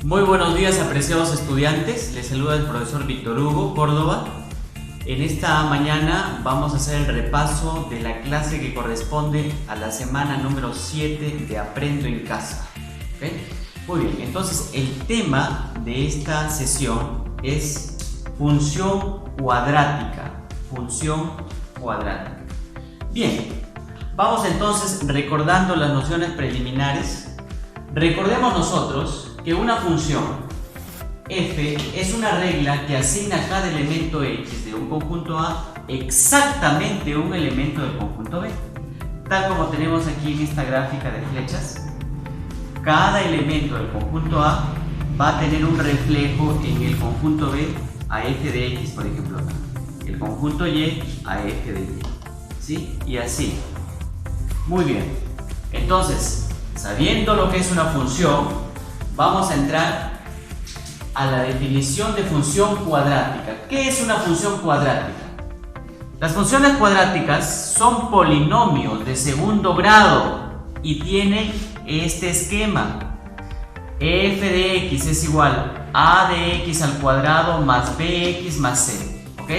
Muy buenos días, apreciados estudiantes. Les saluda el profesor Víctor Hugo Córdoba. En esta mañana vamos a hacer el repaso de la clase que corresponde a la semana número 7 de Aprendo en Casa. ¿Okay? Muy bien, entonces el tema de esta sesión es función cuadrática. Función cuadrática. Bien, vamos entonces recordando las nociones preliminares. Recordemos nosotros que una función f es una regla que asigna a cada elemento x de un conjunto A exactamente un elemento del conjunto B. Tal como tenemos aquí en esta gráfica de flechas, cada elemento del conjunto A va a tener un reflejo en el conjunto B a f de x, por ejemplo, el conjunto y a f de y, ¿sí? Y así. Muy bien, entonces, sabiendo lo que es una función, vamos a entrar a la definición de función cuadrática. ¿Qué es una función cuadrática? Las funciones cuadráticas son polinomios de segundo grado y tienen este esquema. F de x es igual a de x al cuadrado más bx más c. ¿Ok?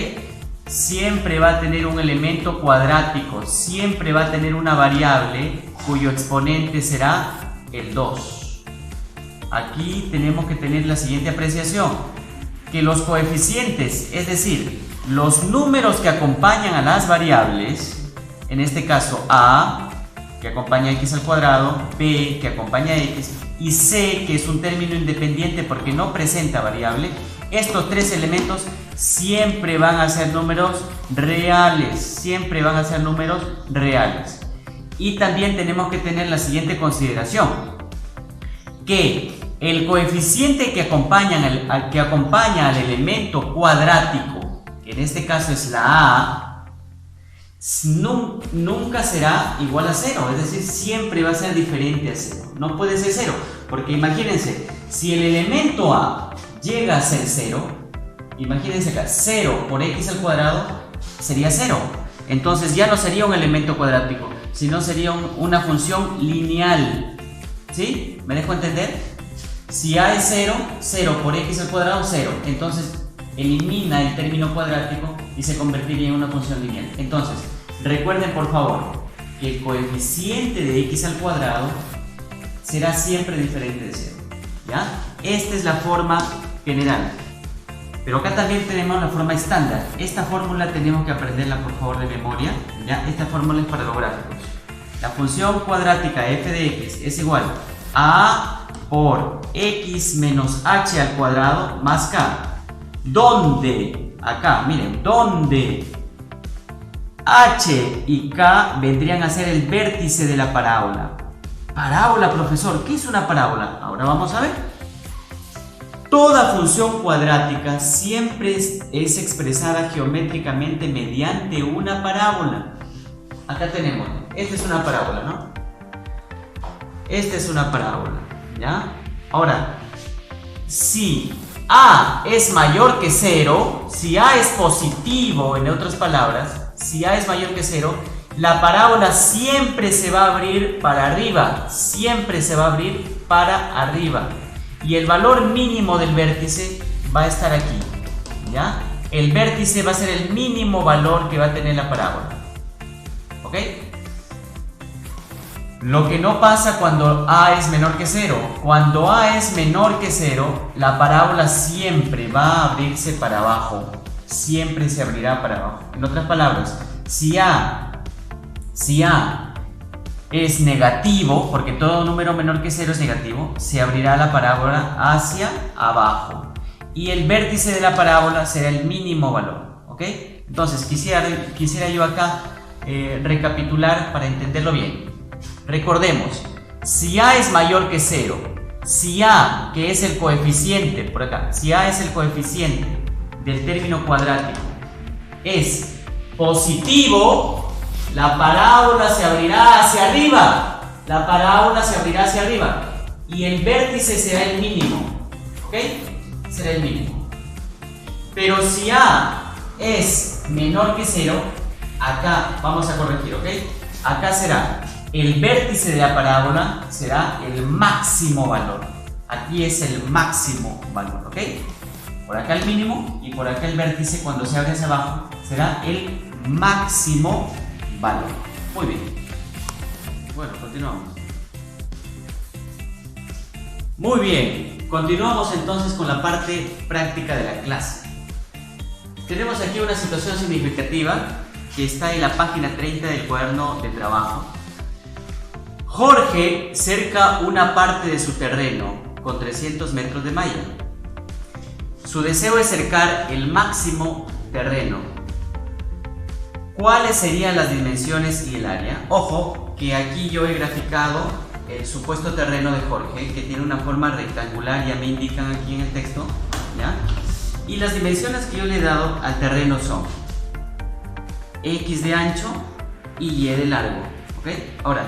Siempre va a tener un elemento cuadrático, siempre va a tener una variable cuyo exponente será el 2. Aquí tenemos que tener la siguiente apreciación, que los coeficientes, es decir, los números que acompañan a las variables, en este caso a, que acompaña a x al cuadrado, b, que acompaña a x, y c, que es un término independiente porque no presenta variable, estos tres elementos siempre van a ser números reales, siempre van a ser números reales. Y también tenemos que tener la siguiente consideración, que el coeficiente que acompaña al elemento cuadrático, que en este caso es la a, nunca será igual a 0, es decir, siempre va a ser diferente a 0. No puede ser 0, porque imagínense, si el elemento a llega a ser 0, imagínense acá, 0 por x al cuadrado sería 0. Entonces ya no sería un elemento cuadrático, sino sería una función lineal. ¿Sí? ¿Me dejo entender? Si a es 0, 0 por x al cuadrado, 0. Entonces elimina el término cuadrático y se convertiría en una función lineal. Entonces, recuerden por favor que el coeficiente de x al cuadrado será siempre diferente de 0. ¿Ya? Esta es la forma general. Pero acá también tenemos la forma estándar. Esta fórmula tenemos que aprenderla por favor de memoria. ¿Ya? Esta fórmula es para los gráficos. La función cuadrática f de x es igual a por x menos h al cuadrado más k, donde, acá, miren, donde h y k vendrían a ser el vértice de la parábola. Parábola, profesor, ¿qué es una parábola? Ahora vamos a ver. Toda función cuadrática siempre es expresada geométricamente mediante una parábola. Acá tenemos, esta es una parábola, ¿no? Esta es una parábola, ¿ya? Ahora, si a es mayor que 0, si a es positivo, en otras palabras, si a es mayor que 0, la parábola siempre se va a abrir para arriba, siempre se va a abrir para arriba. Y el valor mínimo del vértice va a estar aquí, ¿ya? El vértice va a ser el mínimo valor que va a tener la parábola. ¿Ok? Lo que no pasa cuando a es menor que 0. Cuando a es menor que 0, la parábola siempre va a abrirse para abajo. Siempre se abrirá para abajo. En otras palabras, si a es negativo, porque todo número menor que 0 es negativo, se abrirá la parábola hacia abajo. Y el vértice de la parábola será el mínimo valor. ¿Ok? Entonces, quisiera yo acá recapitular para entenderlo bien. Recordemos, si a es mayor que 0, si a, que es el coeficiente, por acá, si a es el coeficiente del término cuadrático, es positivo, la parábola se abrirá hacia arriba. La parábola se abrirá hacia arriba. Y el vértice será el mínimo. ¿Ok? Será el mínimo. Pero si a es menor que 0, acá vamos a corregir, ¿ok? Acá será el vértice de la parábola, será el máximo valor. aquí es el máximo valor, ¿ok? Por acá el mínimo y por acá el vértice, cuando se abre hacia abajo, será el máximo valor. Muy bien. Bueno, continuamos. Muy bien, continuamos entonces con la parte práctica de la clase. Tenemos aquí una situación significativa que está en la página 30 del cuaderno de trabajo. Jorge cerca una parte de su terreno con 300 metros de malla. Su deseo es cercar el máximo terreno. ¿Cuáles serían las dimensiones y el área? Ojo, que aquí yo he graficado el supuesto terreno de Jorge, que tiene una forma rectangular, ya me indican aquí en el texto, ¿ya? Y las dimensiones que yo le he dado al terreno son X de ancho y Y de largo, ¿ok? Ahora,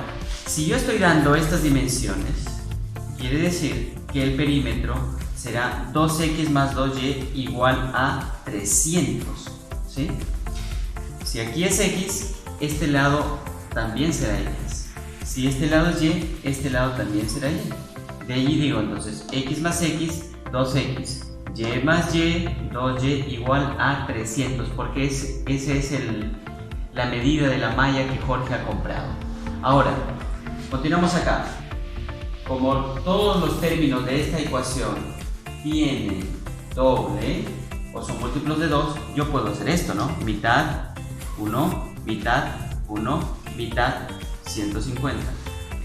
si yo estoy dando estas dimensiones, quiere decir que el perímetro será 2x más 2y igual a 300, ¿sí? Si aquí es x, este lado también será x. Si este lado es y, este lado también será y. De allí digo entonces x más x, 2x. Y más y, 2y igual a 300, porque esa es la medida de la malla que Jorge ha comprado. Ahora, continuamos acá. Como todos los términos de esta ecuación tienen doble o son múltiplos de 2, yo puedo hacer esto, ¿no? Mitad, 1, mitad, 1, mitad, 150.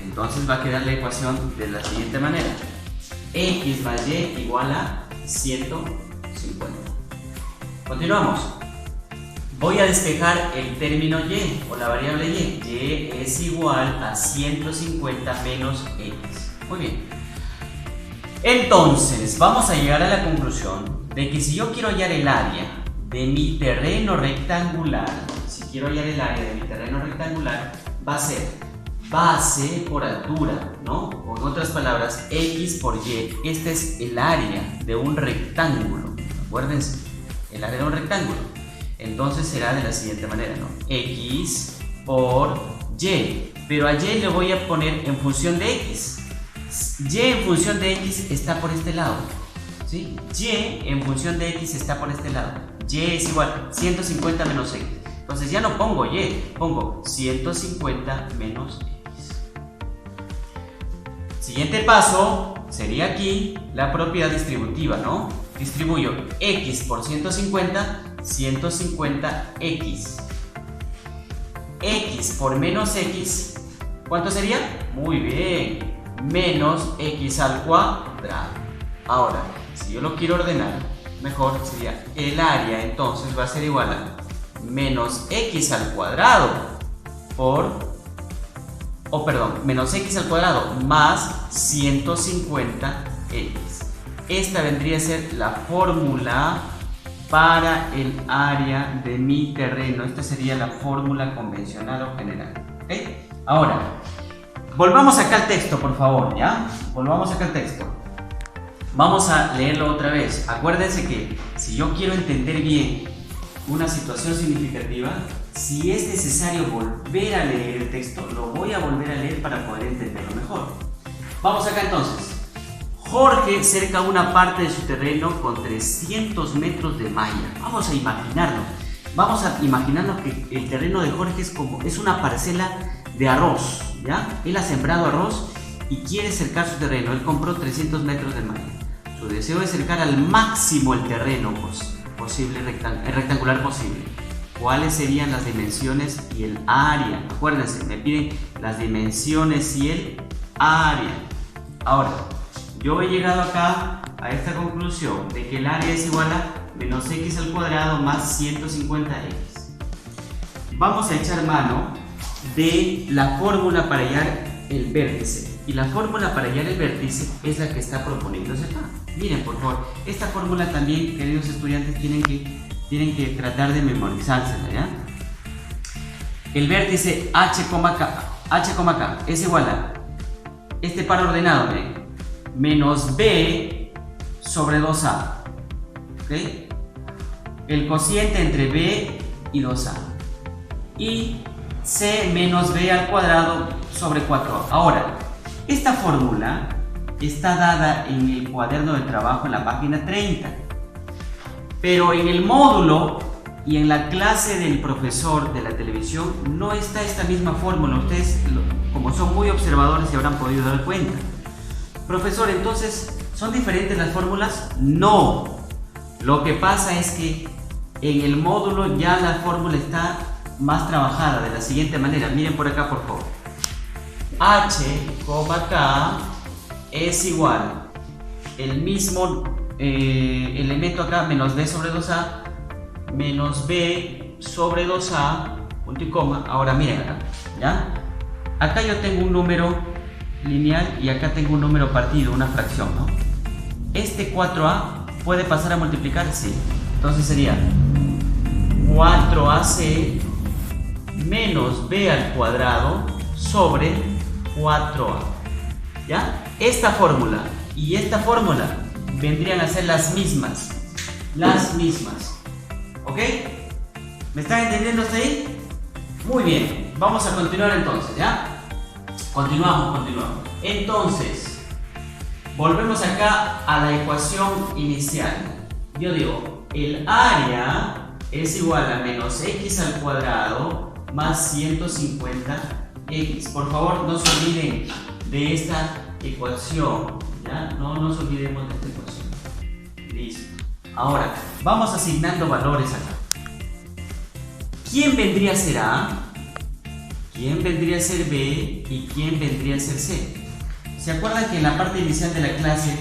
Entonces va a quedar la ecuación de la siguiente manera: x más y igual a 150. Continuamos. Voy a despejar el término y o la variable y. Y es igual a 150 menos x. Muy bien. Entonces vamos a llegar a la conclusión de que si yo quiero hallar el área de mi terreno rectangular, va a ser base por altura, ¿no? O en otras palabras, x por y. Este es el área de un rectángulo. Acuérdense, el área de un rectángulo. Entonces será de la siguiente manera, ¿no? X por y. Pero a y le voy a poner en función de x. Y en función de x está por este lado, ¿sí? Y en función de x está por este lado. Y es igual a 150 menos x. Entonces ya no pongo y, pongo 150 menos x. Siguiente paso sería aquí la propiedad distributiva, ¿no? Distribuyo x por 150, 150x. X por menos x, ¿cuánto sería? Muy bien, menos x al cuadrado. Ahora, si yo lo quiero ordenar, mejor sería el área, entonces va a ser igual a menos x al cuadrado menos x al cuadrado más 150x. Esta vendría a ser la fórmula para el área de mi terreno. Esta sería la fórmula convencional o general, ¿ok? Ahora, volvamos acá al texto, por favor, ¿ya? Volvamos acá al texto. Vamos a leerlo otra vez. Acuérdense que si yo quiero entender bien una situación significativa, si es necesario volver a leer el texto, lo voy a volver a leer para poder entenderlo mejor. Vamos acá entonces. Jorge cerca una parte de su terreno con 300 metros de malla. Vamos a imaginarlo. Vamos a imaginarnos que el terreno de Jorge es una parcela de arroz, ¿ya? Él ha sembrado arroz y quiere cercar su terreno. Él compró 300 metros de malla. Su deseo es cercar al máximo el terreno posible, rectangular posible. ¿Cuáles serían las dimensiones y el área? Acuérdense, me piden las dimensiones y el área. Ahora, yo he llegado acá a esta conclusión de que el área es igual a menos x al cuadrado más 150x. Vamos a echar mano de la fórmula para hallar el vértice. Y la fórmula para hallar el vértice es la que está proponiéndose acá. Miren, por favor, esta fórmula también, queridos estudiantes, tienen que tratar de memorizársela, ¿ya? El vértice h, k es igual a este par ordenado, ¿eh? Menos b sobre 2a, ¿ok? El cociente entre b y 2a y c menos b al cuadrado sobre 4a. Ahora, esta fórmula está dada en el cuaderno de trabajo en la página 30. Pero en el módulo y en la clase del profesor de la televisión no está esta misma fórmula. Ustedes, como son muy observadores, se habrán podido dar cuenta. Profesor, entonces, ¿son diferentes las fórmulas? No. Lo que pasa es que en el módulo ya la fórmula está más trabajada de la siguiente manera. Miren por acá, por favor. H, K es igual el mismo elemento acá, menos B sobre 2A, menos B sobre 2A, punto y coma. Ahora miren acá, ¿ya? Acá yo tengo un número lineal y acá tengo un número partido, una fracción, ¿no? Este 4A puede pasar a multiplicar, sí. Entonces sería 4AC menos B al cuadrado sobre 4A. ¿Ya? Esta fórmula y esta fórmula vendrían a ser las mismas. Las mismas. ¿Ok? ¿Me están entendiendo hasta ahí? Muy bien. Vamos a continuar entonces, ¿ya? Continuamos. Entonces, volvemos acá a la ecuación inicial. Yo digo, el área es igual a menos x al cuadrado más 150x. Por favor, no se olviden de esta ecuación, ¿ya? No nos olvidemos de esta ecuación. Listo. Ahora, vamos asignando valores acá. ¿Quién vendría a ser A? ¿Quién vendría a ser B? ¿Y quién vendría a ser C? ¿Se acuerdan que en la parte inicial de la clase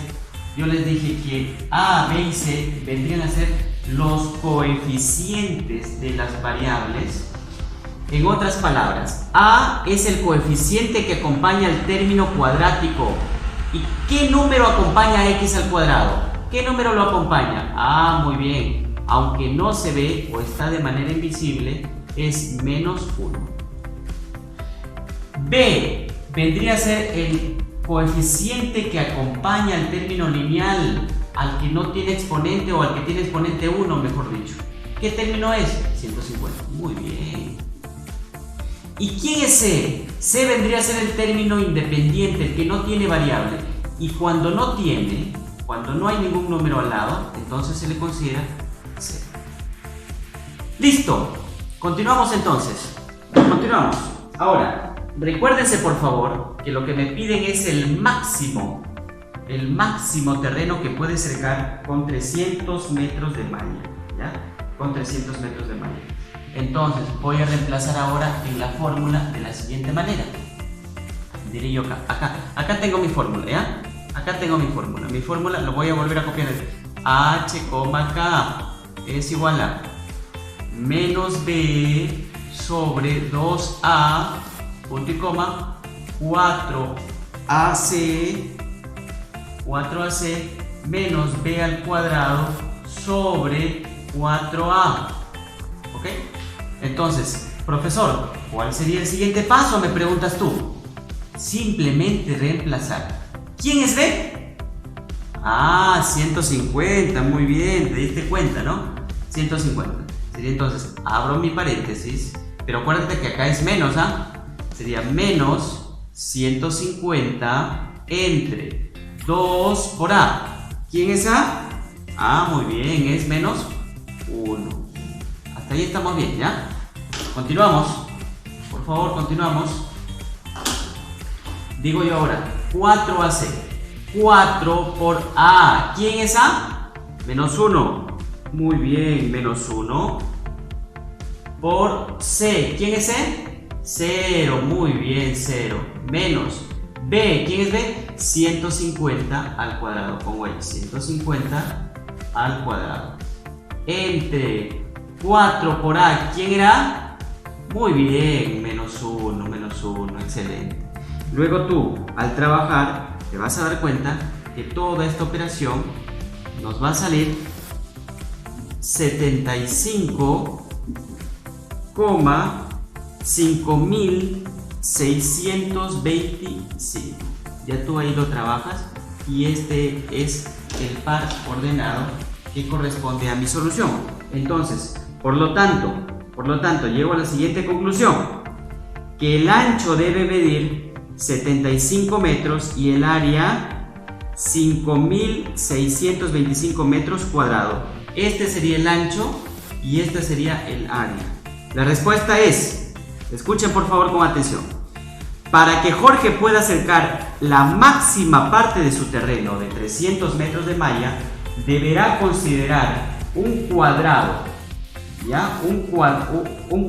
yo les dije que A, B y C vendrían a ser los coeficientes de las variables? En otras palabras, A es el coeficiente que acompaña al término cuadrático. ¿Y qué número acompaña a x al cuadrado? ¿Qué número lo acompaña? Ah, muy bien. Aunque no se ve o está de manera invisible, es menos 1. B vendría a ser el coeficiente que acompaña al término lineal, al que no tiene exponente o al que tiene exponente 1, mejor dicho. ¿Qué término es? 150. Muy bien. ¿Y quién es C? C vendría a ser el término independiente, el que no tiene variable. Y cuando no tiene, cuando no hay ningún número al lado, entonces se le considera C. ¡Listo! Continuamos entonces. Continuamos. Ahora, recuérdense por favor que lo que me piden es el máximo terreno que puede cercar con 300 metros de malla, ¿ya? Con 300 metros de malla. Entonces voy a reemplazar ahora en la fórmula de la siguiente manera. Diré yo acá tengo mi fórmula, ¿ya? Acá tengo mi fórmula. Mi fórmula lo voy a volver a copiar. H, K es igual a menos B sobre 2A, punto y coma, 4AC menos B al cuadrado sobre 4A. ¿Ok? Entonces, profesor, ¿cuál sería el siguiente paso? Me preguntas tú. Simplemente reemplazar. ¿Quién es B? Ah, 150, muy bien, te diste cuenta, ¿no? 150. Sería entonces, abro mi paréntesis, pero acuérdate que acá es menos, ¿ah? Sería menos 150 entre 2 por A. ¿Quién es A? Ah, muy bien, es menos 1. Hasta ahí estamos bien, ¿ya? Continuamos. Por favor, continuamos. Digo yo ahora, 4AC. 4 por A. ¿Quién es A? Menos 1. Muy bien, menos 1. Por C. ¿Quién es C? 0. Muy bien, 0. Menos B. ¿Quién es B? 150 al cuadrado. Pongo ahí, 150 al cuadrado. Entre 4 por A. ¿Quién era? Muy bien, menos 1, excelente. Luego tú, al trabajar, te vas a dar cuenta que toda esta operación nos va a salir 75,5625. Ya tú ahí lo trabajas y este es el par ordenado que corresponde a mi solución. Entonces, por lo tanto, llego a la siguiente conclusión: que el ancho debe medir 75 metros y el área 5.625 metros cuadrados. Este sería el ancho y este sería el área. La respuesta es, escuchen por favor con atención, para que Jorge pueda acercar la máxima parte de su terreno de 300 metros de malla, deberá considerar un cuadrado, ¿ya? Un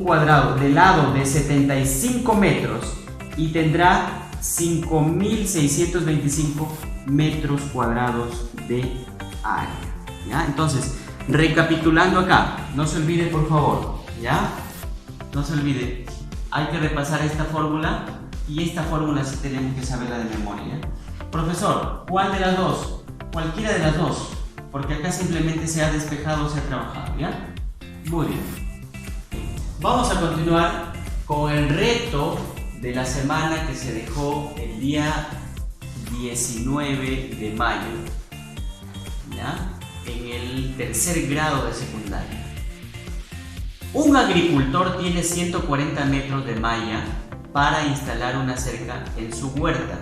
cuadrado de lado de 75 metros y tendrá 5.625 metros cuadrados de área, ¿ya? Entonces, recapitulando acá, no se olvide por favor, ¿ya? No se olvide, hay que repasar esta fórmula y esta fórmula sí tenemos que saberla de memoria. Profesor, ¿cuál de las dos? Cualquiera de las dos, porque acá simplemente se ha despejado, se ha trabajado, ¿ya? Muy bien. Vamos a continuar con el reto de la semana que se dejó el día 19 de mayo, ¿ya? En el tercer grado de secundaria. Un agricultor tiene 140 metros de malla para instalar una cerca en su huerta,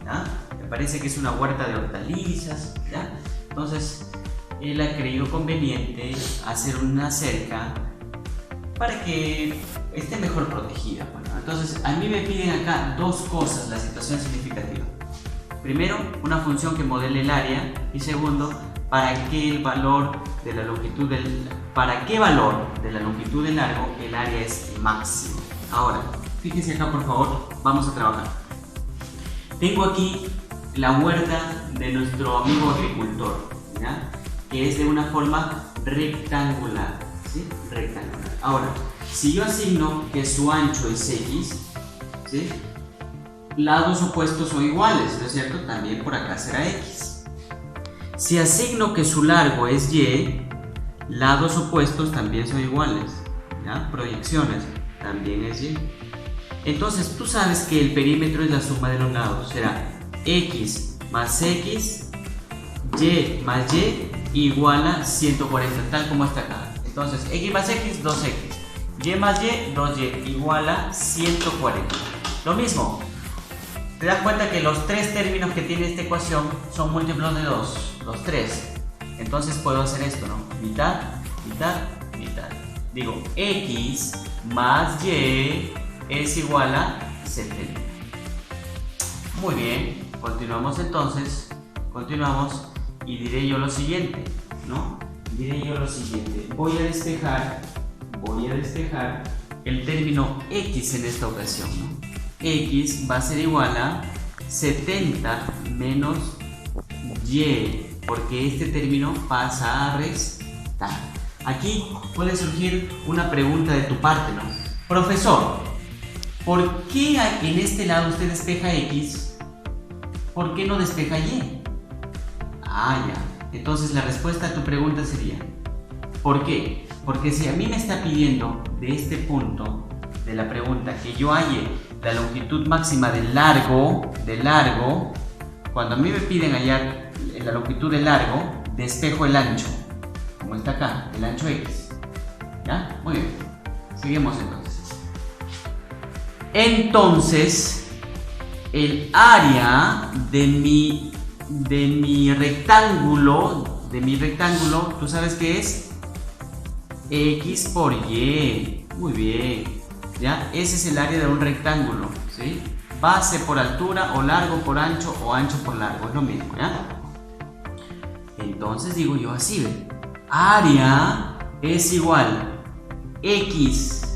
¿ya? Me parece que es una huerta de hortalizas, ¿ya? Entonces, él ha creído conveniente hacer una cerca para que esté mejor protegida. Bueno, entonces, a mí me piden acá dos cosas, la situación significativa. Primero, una función que modele el área y segundo, para qué valor de la longitud del largo el área es máximo. Ahora, fíjense acá por favor, vamos a trabajar. Tengo aquí la huerta de nuestro amigo agricultor, ¿ya? Que es de una forma rectangular, ¿sí? Rectangular. Ahora, si yo asigno que su ancho es X, ¿sí? Lados opuestos son iguales, ¿no es cierto? También por acá será X. Si asigno que su largo es Y, lados opuestos también son iguales, ¿ya? Proyecciones, también es Y. Entonces tú sabes que el perímetro es la suma de los lados, será X más X, Y más Y igual a 140, tal como está acá. Entonces X más X, 2X, Y más Y, 2Y, igual a 140. Lo mismo, te das cuenta que los tres términos que tiene esta ecuación son múltiplos de 2, los tres. Entonces puedo hacer esto, ¿no? Mitad, mitad, mitad. Digo, X más Y es igual a 70. Muy bien, continuamos entonces. Continuamos y diré yo lo siguiente, ¿no? Diré yo lo siguiente. Voy a despejar el término X en esta ocasión, ¿no? X va a ser igual a 70 menos Y, porque este término pasa a restar. Aquí puede surgir una pregunta de tu parte, ¿no? Profesor, ¿por qué en este lado usted despeja X? ¿Por qué no despeja Y? Ah, ya. Entonces la respuesta a tu pregunta sería, ¿por qué? Porque si a mí me está pidiendo de este punto de la pregunta que yo halle la longitud máxima del largo, cuando a mí me piden hallar la longitud del largo, despejo el ancho, como está acá, el ancho X. ¿Ya? Muy bien. Seguimos entonces. Entonces, el área de mi rectángulo, ¿tú sabes qué es? X por Y. Muy bien. ¿Ya? Ese es el área de un rectángulo, ¿sí? Base por altura o largo por ancho o ancho por largo, es lo mismo, ¿ya? Entonces digo yo así, ¿ve? Área es igual X.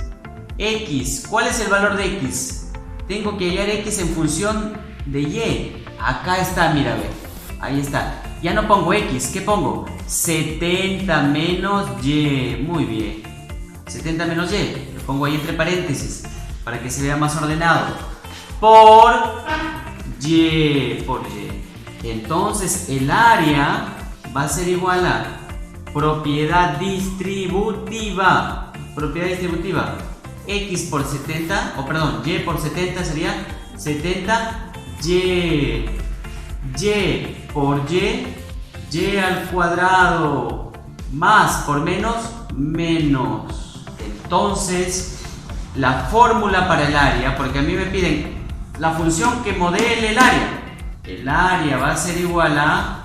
¿Cuál es el valor de X? Tengo que hallar X en función de Y. Acá está, mira, ve. Ahí está. Ya no pongo X, ¿qué pongo? 70 menos Y. Muy bien. 70 menos Y. Lo pongo ahí entre paréntesis para que se vea más ordenado. Por Y. Entonces el área va a ser igual a propiedad distributiva. X por 70, Y por 70 sería 70 Y. Y por Y al cuadrado. Más por menos, menos. Entonces, la fórmula para el área, porque a mí me piden la función que modele el área. el área va a ser igual a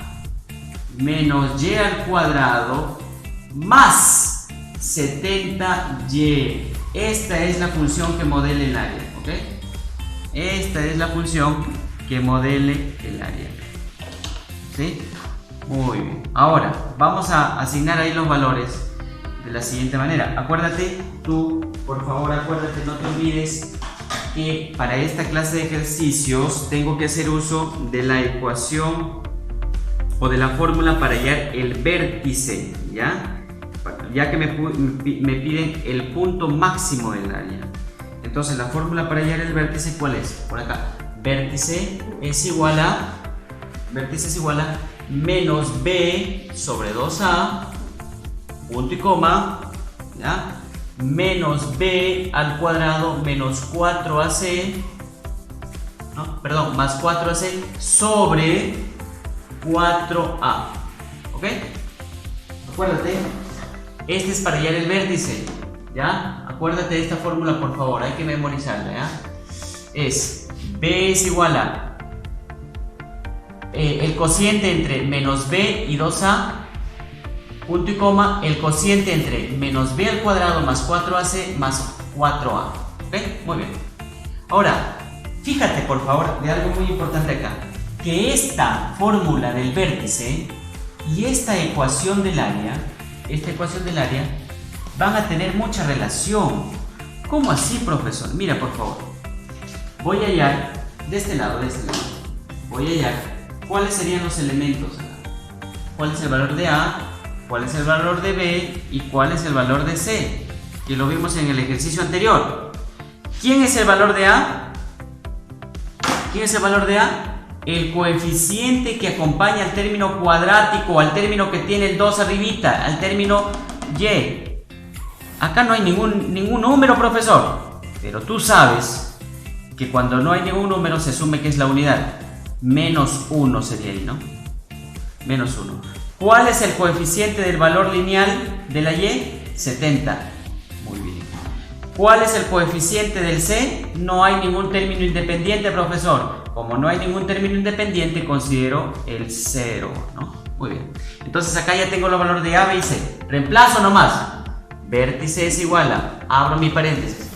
menos y al cuadrado más 70y. Esta es la función que modela el área, ¿ok? Esta es la función que modele el área. ¿Sí? Muy bien. Ahora, vamos a asignar ahí los valores de la siguiente manera. Acuérdate, tú, por favor, acuérdate, no te olvides que para esta clase de ejercicios tengo que hacer uso de la ecuación o de la fórmula para hallar el vértice, ¿ya? Ya que me piden el punto máximo del área. Entonces, la fórmula para hallar el vértice, ¿cuál es? Por acá. Vértice es igual a menos b sobre 2a, punto y coma, ¿ya? Menos b al cuadrado menos 4ac, no, perdón, más 4ac sobre 4a, ¿ok? Acuérdate, este es para hallar el vértice, ¿ya? Acuérdate de esta fórmula, por favor, hay que memorizarla, ¿ya? Es b es igual a el cociente entre menos b y 2a, punto y coma, el cociente entre menos b al cuadrado más 4ac más 4a. ¿Ok? Muy bien. Ahora, fíjate por favor de algo muy importante acá, que esta fórmula del vértice y esta ecuación del área van a tener mucha relación. ¿Cómo así, profesor? Mira, por favor, voy a hallar de este lado, voy a hallar cuáles serían los elementos acá. ¿Cuál es el valor de A? ¿Cuál es el valor de B? ¿Y cuál es el valor de C? Que lo vimos en el ejercicio anterior. ¿Quién es el valor de A? ¿Quién es el valor de A? El coeficiente que acompaña al término cuadrático, al término que tiene el 2 arribita, al término Y. Acá no hay ningún número, profesor. Pero tú sabes que cuando no hay ningún número se asume que es la unidad. Menos 1 sería ahí, ¿no? Menos 1. ¿Cuál es el coeficiente del valor lineal de la Y? 70. Muy bien. ¿Cuál es el coeficiente del C? No hay ningún término independiente, profesor. Como no hay ningún término independiente, considero el 0, ¿no? Muy bien. Entonces acá ya tengo los valores de A, B y C. Reemplazo nomás. Vértice es igual a, abro mi paréntesis,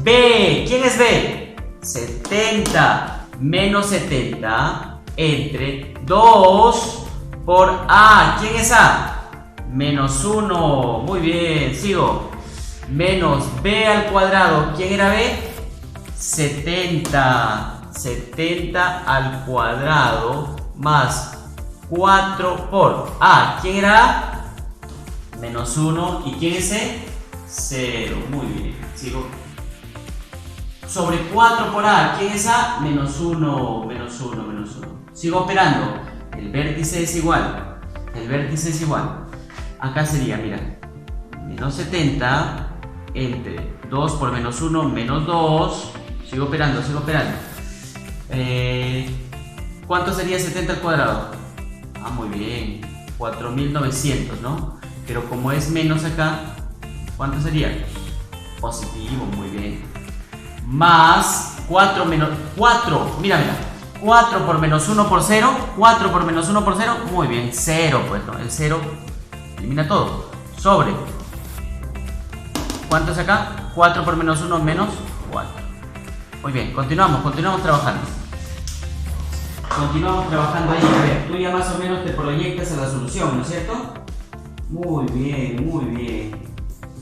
B. ¿Quién es B? 70 menos 70 entre 2 por A. ¿Quién es A? Menos 1. Muy bien, sigo. Menos B al cuadrado. ¿Quién era B? 70. 70 al cuadrado más 4 por A. ¿Quién era A? Menos 1. ¿Y quién es C? 0. Muy bien, sigo. Sobre 4 por A, ¿quién es A? Menos 1, menos 1, menos 1. Sigo operando. El vértice es igual. Acá sería, mira, menos 70 entre 2 por menos 1, menos 2. Sigo operando. ¿Cuánto sería 70 al cuadrado? Ah, muy bien. 4900, ¿no? Pero como es menos acá, ¿cuánto sería? Positivo, muy bien. Más 4 menos 4, mira, 4 por menos 1 por 0, 4 por menos 1 por 0, muy bien, 0, pues no, el 0 elimina todo, sobre, ¿cuánto es acá? 4 por menos 1 menos 4, muy bien, continuamos trabajando ahí, a ver, tú ya más o menos te proyectas a la solución, ¿no es cierto? Muy bien,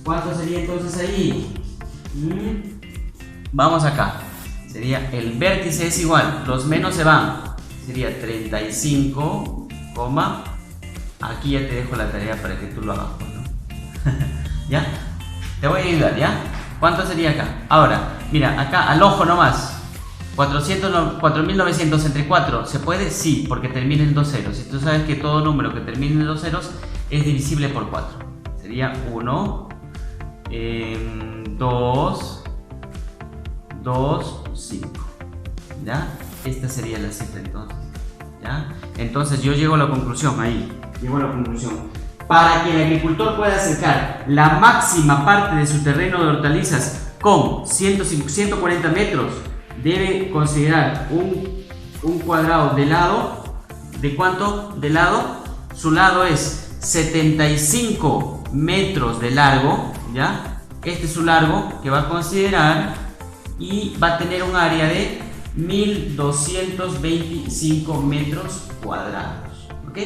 ¿cuánto sería entonces ahí? Vamos acá, sería el vértice es igual, los menos se van, sería 35, aquí ya te dejo la tarea para que tú lo hagas, ¿no? ¿Ya? Te voy a ayudar, ¿ya? ¿Cuánto sería acá? Ahora, mira, acá al ojo nomás, 4900 entre 4, ¿se puede? Sí, porque termina en 2 ceros, y tú sabes que todo número que termine en 2 ceros es divisible por 4, sería 1, 2, 5, ¿ya? Esta sería la cifra entonces, ¿ya? Entonces yo llego a la conclusión para que el agricultor pueda acercar la máxima parte de su terreno de hortalizas con 140 metros, debe considerar un cuadrado de lado. ¿De cuánto de lado? Su lado es 75 metros de largo, ¿ya? Este es su largo que va a considerar y va a tener un área de 1225 metros cuadrados, ¿ok?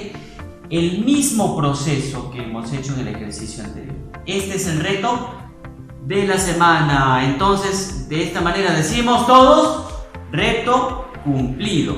El mismo proceso que hemos hecho en el ejercicio anterior. Este es el reto de la semana. Entonces, de esta manera decimos todos, reto cumplido.